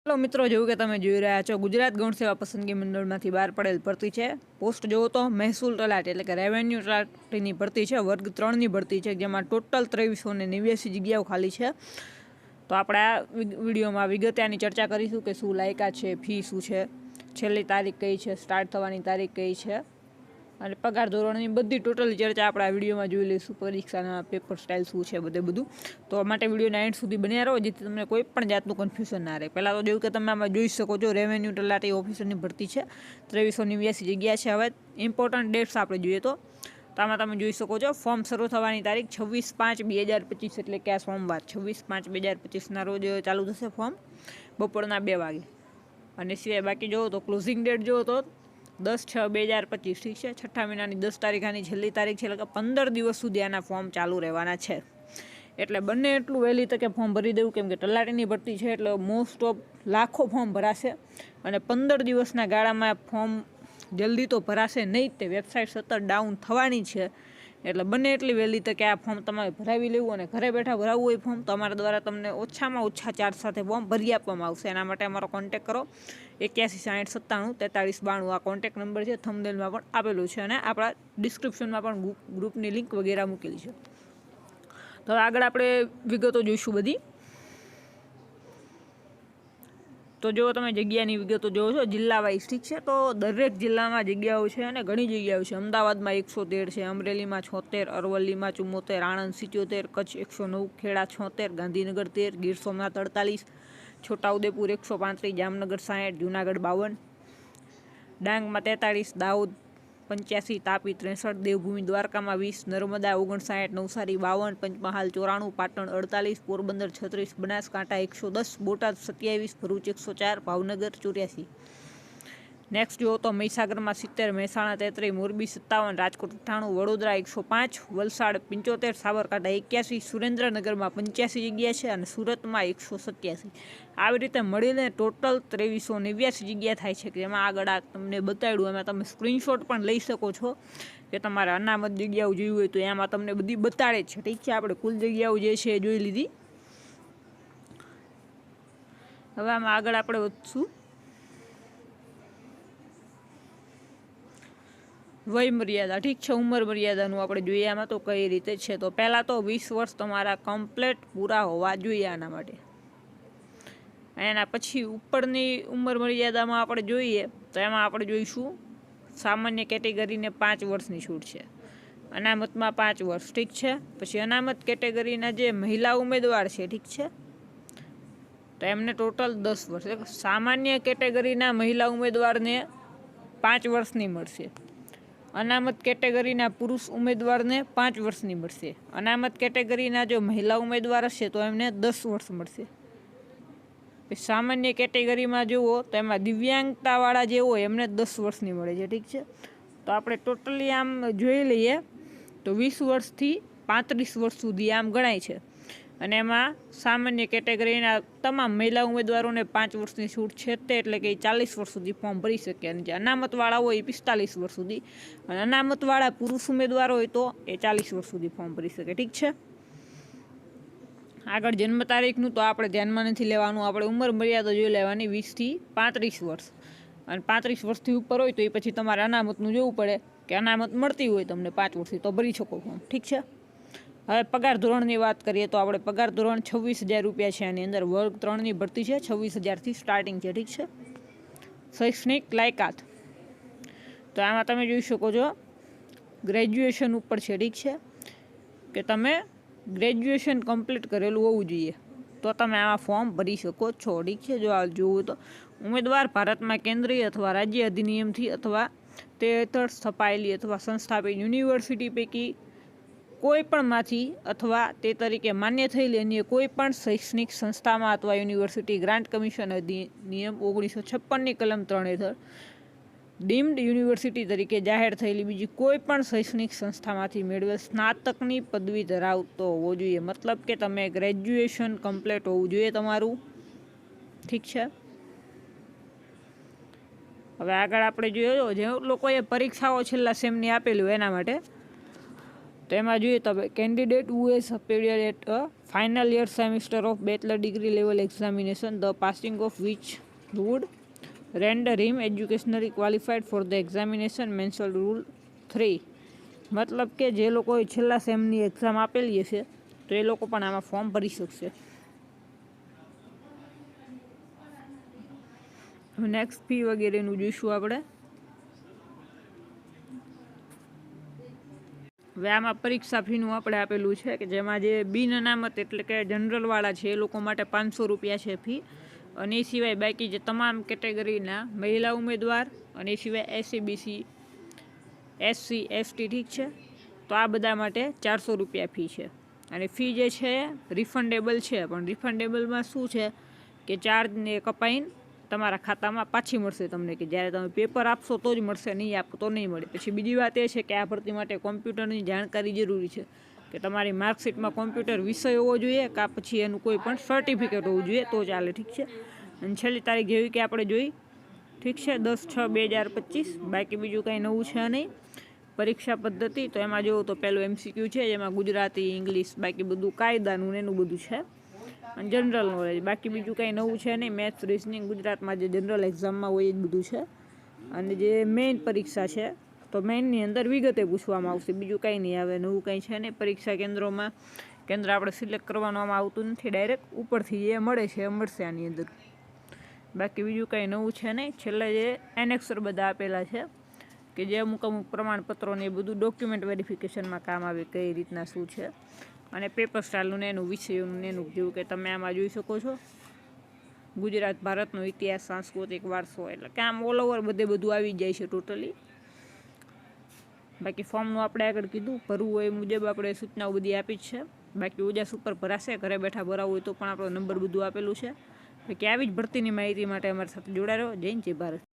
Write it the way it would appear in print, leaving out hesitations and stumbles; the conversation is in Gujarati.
हेलो मित्रों, जो कि તમે જોઈ રહ્યા છો ગુજરાત ગૌણ સેવા પસંદગી મંડળમાંથી બહાર પડેલ ભરતી છે। પોસ્ટ જોવો તો મહેસૂલ તલાટી એટલે કે રેવન્યુ તલાટીની ભરતી છે। વર્ગ 3ની ભરતી છે, જેમાં ટોટલ 2389 જગ્યાઓ ખાલી છે। તો આપણે આ વિડીયોમાં વિગતે આની ચર્ચા કરીશું કે શું લાયકાત છે, ફી શું છે, છેલ્લી તારીખ કઈ છે, સ્ટાર્ટ થવાની તારીખ કઈ છે અને પગાર ધોરણની બધી ટોટલ ચર્ચા આપણે આ વિડીયોમાં જોઈ લઈશું। પરીક્ષાના પેપર સ્ટાઇલ શું છે બધું। તો માટે વિડીયોના એન્ડ સુધી બન્યા રહો, જેથી તમને કોઈ પણ જાતનું કન્ફ્યુઝન ના રહે। પહેલાં તો જેવું કે તમે આમાં જોઈ શકો છો, રેવન્યુ તલાટી ઓફિસરની ભરતી છે, 2389 જગ્યા છે। હવે ઇમ્પોર્ટન્ટ ડેટ્સ આપણે જોઈએ તો આમાં તમે જોઈ શકો છો, ફોર્મ શરૂ થવાની તારીખ 26/5/2025 એટલે કે આ સોમવાર 26/5/2025ના રોજ ચાલુ થશે ફોર્મ, બપોરના 2 વાગે। અને સિવાય બાકી જોવો તો ક્લોઝિંગ ડેટ જોવો તો 10/6/2025 ઠીક છે। 6ઠા મહિનાની 10 તારીખ આની છેલ્લી તારીખ છે, એટલે કે 15 દિવસ સુધી આના ફોર્મ ચાલુ રહેવાના છે। એટલે બંને એટલું વહેલી તકે ફોર્મ ભરી દેવું, કેમ કે તલાટીની ભરતી છે એટલે મોસ્ટ ઓફ લાખો ફોર્મ ભરાશે અને 15 દિવસના ગાળામાં ફોર્મ જલ્દી તો ભરાશે નહીં, તે વેબસાઇટ સતત ડાઉન થવાની છે। એટલે બંને એટલી વહેલી તકે આ ફોર્મ તમારે ભરાવી લેવું, અને ઘરે બેઠા ભરાવવું હોય ફોર્મ તો અમારા દ્વારા તમને ઓછામાં ઓછા ચાર્જ સાથે ફોર્મ ભરી આપવામાં આવશે। એના માટે અમારો કોન્ટેક કરો 8160974392 આ કોન્ટેક નંબર છે, થંબનેલમાં પણ આપેલું છે અને આપણા ડિસ્ક્રિપ્શનમાં પણ ગ્રુપની લિંક વગેરે મૂકેલી છે। તો આગળ આપણે વિગતો જોઈશું બધી। તો જો તમે જગ્યાની વિગતો જોવો છો જિલ્લા વાઇઝ ઠીક છે, તો દરેક જિલ્લામાં જગ્યાઓ છે અને ઘણી જગ્યાઓ છે। અમદાવાદમાં 113 છે, અમરેલીમાં 76, અરવલ્લીમાં 74, આણંદ 77, કચ્છ 109, ખેડા 76, ગાંધીનગર 13, ગીર સોમનાથ 48, છોટાઉદેપુર 135, જામનગર 60, જૂનાગઢ 52, ડાંગમાં 43, દાહોદ 85, તાપી 63, દેવભૂમિ દ્વારકામાં 20, નર્મદા 59, નવસારી 52, પંચમહાલ 94, પાટણ 48, પોરબંદર 36, બનાસકાંઠા 110, બોટાદ 27, ભરૂચ 104, ભાવનગર 84। નેક્સ્ટ જુઓ તો મહીસાગરમાં 70, મહેસાણા 33, મોરબી 57, રાજકોટ 98, વડોદરા 105, વલસાડ 75, સાબરકાંઠા 81, સુરેન્દ્રનગરમાં 85 જગ્યા છે અને સુરતમાં 187। આવી રીતે મળીને ટોટલ 2389 જગ્યા થાય છે, કે એમાં આગળ આ તમને બતાવ્યું, એમાં તમે સ્ક્રીનશોટ પણ લઈ શકો છો કે તમારે અનામત જગ્યાઓ જોઈ હોય તો એમાં તમને બધી બતાડે છે ઠીક છે। આપણે કુલ જગ્યાઓ જે છે એ જોઈ લીધી। હવે આમાં આગળ આપણે વધશું। વય મર્યાદા ઠીક છે, ઉંમર મર્યાદાનું આપણે જોઈએ આમાં તો કઈ રીતે છે। તો પહેલાં તો 20 વર્ષ તમારા કમ્પ્લેટ પૂરા હોવા જોઈએ આના માટે। એના પછી ઉપરની ઉંમર મર્યાદામાં આપણે જોઈએ તો એમાં આપણે જોઈશું સામાન્ય કેટેગરીને 5 વર્ષની છૂટ છે, અનામતમાં 5 વર્ષ ઠીક છે। પછી અનામત કેટેગરીના જે મહિલા ઉમેદવાર છે ઠીક છે, તો એમને ટોટલ 10 વર્ષ। સામાન્ય કેટેગરીના મહિલા ઉમેદવારને 5 વર્ષની મળશે, અનામત કેટેગરીના પુરુષ ઉમેદવારને 5 વર્ષની મળશે, અનામત કેટેગરીના જો મહિલા ઉમેદવાર હશે તો એમને 10 વર્ષ મળશે। સામાન્ય કેટેગરીમાં જુઓ તો એમાં દિવ્યાંગતાવાળા જે હોય એમને 10 વર્ષની મળે છે ઠીક છે। તો આપણે ટોટલી આમ જોઈ લઈએ તો 20 વર્ષથી 35 વર્ષ સુધી આમ ગણાય છે, અને એમાં સામાન્ય કેટેગરીના તમામ મહિલા ઉમેદવારોને 5 વર્ષની છૂટ છે તે, એટલે કે 40 વર્ષ સુધી ફોર્મ ભરી શકે। અને જે અનામતવાળા હોય એ 45 વર્ષ સુધી, અને અનામતવાળા પુરુષ ઉમેદવાર હોય તો એ 40 વર્ષ સુધી ફોર્મ ભરી શકે ઠીક છે। આગળ જન્મ તારીખનું તો આપણે ધ્યાનમાં નથી લેવાનું, આપણે ઉંમર મર્યાદા જોઈ લેવાની 20 થી 35 વર્ષ, અને 35 વર્ષથી ઉપર હોય તો એ પછી તમારે અનામતનું જોવું પડે કે અનામત મળતી હોય તમને 5 વર્ષથી તો ભરી શકો ફોર્મ ઠીક છે। હવે પગાર ધોરણની વાત કરીએ તો આપણે પગાર ધોરણ 26,000 રૂપિયા છે, આની અંદર વર્ગ 3ની ભરતી છે, 26,000થી સ્ટાર્ટિંગ છે ઠીક છે। શૈક્ષણિક લાયકાત તો આમાં તમે જોઈ શકો છો ગ્રેજ્યુએશન ઉપર છે ઠીક છે, કે તમે ગ્રેજ્યુએશન કમ્પ્લીટ કરેલું હોવું જોઈએ તો તમે આમાં ફોર્મ ભરી શકો છો ઠીક છે। જો આ જોવું તો ઉમેદવાર ભારતમાં કેન્દ્રીય અથવા રાજ્ય અધિનિયમથી અથવા તે હેઠળ સ્થપાયેલી અથવા સંસ્થાપિત યુનિવર્સિટી પૈકી કોઈ પણમાંથી અથવા તે તરીકે માન્ય થયેલી અન્ય કોઈ પણ શૈક્ષણિક સંસ્થામાં અથવા યુનિવર્સિટી ગ્રાન્ટ કમિશન અધિનિયમ 1956ની કલમ 3 હેઠળ ડીમ્ડ યુનિવર્સિટી તરીકે જાહેર થયેલી બીજી કોઈ પણ શૈક્ષણિક સંસ્થામાંથી મેળવેલ સ્નાતકની પદવી ધરાવતો હોવો જોઈએ। મતલબ કે તમે ગ્રેજ્યુએશન કમ્પ્લીટ હોવું જોઈએ તમારું ઠીક છે। હવે આગળ આપણે જોઈએ જે લોકોએ પરીક્ષાઓ છેલ્લા સેમની આપેલી હોય એના માટે, તો એમાં જોઈએ તો candidate who has appeared at a final year semester of bachelor degree level examination, the passing of which would render him educationally qualified for the examination mentioned rule 3. મતલબ કે જે લોકોએ છેલ્લા સેમની એક્ઝામ આપેલી હશે તો એ લોકો પણ આમાં ફોર્મ ભરી શકશે. નેક્સ્ટ ફી વગેરેનું જોઈશું આપણે. હવે આમાં પરીક્ષા ફીનું આપણે આપેલું છે કે જેમાં જે બિન અનામત એટલે કે જનરલવાળા છે એ લોકો માટે 500 રૂપિયા છે ફી, અને એ સિવાય બાકી જે તમામ કેટેગરીના મહિલા ઉમેદવાર અને એ સિવાય એસસીબીસી એસસી એસટી ઠીક છે, તો આ બધા માટે 400 રૂપિયા ફી છે. અને ફી જે છે રિફંડેબલ છે, પણ રિફંડેબલમાં શું છે કે ચાર્જને કપાઈને તમારા ખાતામાં પાછી મળશે તમને, કે જ્યારે તમે પેપર આપશો તો જ મળશે, નહીં આપો તો નહીં મળે. પછી બીજી વાત એ છે કે આ ભરતી માટે કોમ્પ્યુટરની જાણકારી જરૂરી છે, કે તમારી માર્કશીટમાં કોમ્પ્યુટર વિષય હોવો જોઈએ કાં પછી એનું કોઈ પણ સર્ટિફિકેટ હોવું જોઈએ તો ચાલે, ઠીક છે. અને છેલ્લી તારીખ જેવી કે આપણે જોઈ, ઠીક છે, 10/6/2025. બાકી બીજું કંઈ નવું છે નહીં. પરીક્ષા પદ્ધતિ તો એમાં જોવું તો પહેલું MCQ છે, જેમાં ગુજરાતી, ઇંગ્લિશ, બાકી બધું કાયદાનું ને એનું બધું છે, અને જનરલ નોલેજ. બાકી બીજું કંઈ નવું છે નહીં. મેથ્સ, રિઝનિંગ ગુજરાતમાં જે જનરલ એક્ઝામમાં હોય એ જ બધું છે. અને જે મેઇન પરીક્ષા છે તો મેઇનની અંદર વિગતે પૂછવામાં આવશે, બીજું કંઈ નહીં આવે, નવું કંઈ છે નહીં. પરીક્ષા કેન્દ્રોમાં કેન્દ્ર આપણે સિલેક્ટ કરવાનું આમાં આવતું નથી, ડાયરેક્ટ ઉપરથી જે મળે છે એ મળશે આની અંદર. બાકી બીજું કંઈ નવું છે નહીં. છેલ્લે જે એનેક્સર બધા આપેલા છે કે જે અમુક પ્રમાણપત્રોને એ બધું ડોક્યુમેન્ટ વેરિફિકેશનમાં કામ આવે, કઈ રીતના શું છે. અને પેપર સ્ટાઇલનું ને એનું વિષયોનું ને એનું જેવું કે તમે આમાં જોઈ શકો છો. ગુજરાત ભારતનો ઇતિહાસ, સાંસ્કૃતિક વારસો, એટલે કે આમ ઓલ ઓવર બધું આવી જાય છે ટોટલી. બાકી ફોર્મનું આપણે આગળ કીધું, ભરવું હોય એ મુજબ આપણે સૂચનાઓ બધી આપી જ છે. બાકી ઓજાસ ઉપર ભરાશે, ઘરે બેઠા ભરાવું હોય તો પણ આપણો નંબર બધું આપેલું છે. બાકી આવી જ ભરતીની માહિતી માટે અમારી સાથે જોડાઈ રહો. જય હિન્દ, જય ભારત.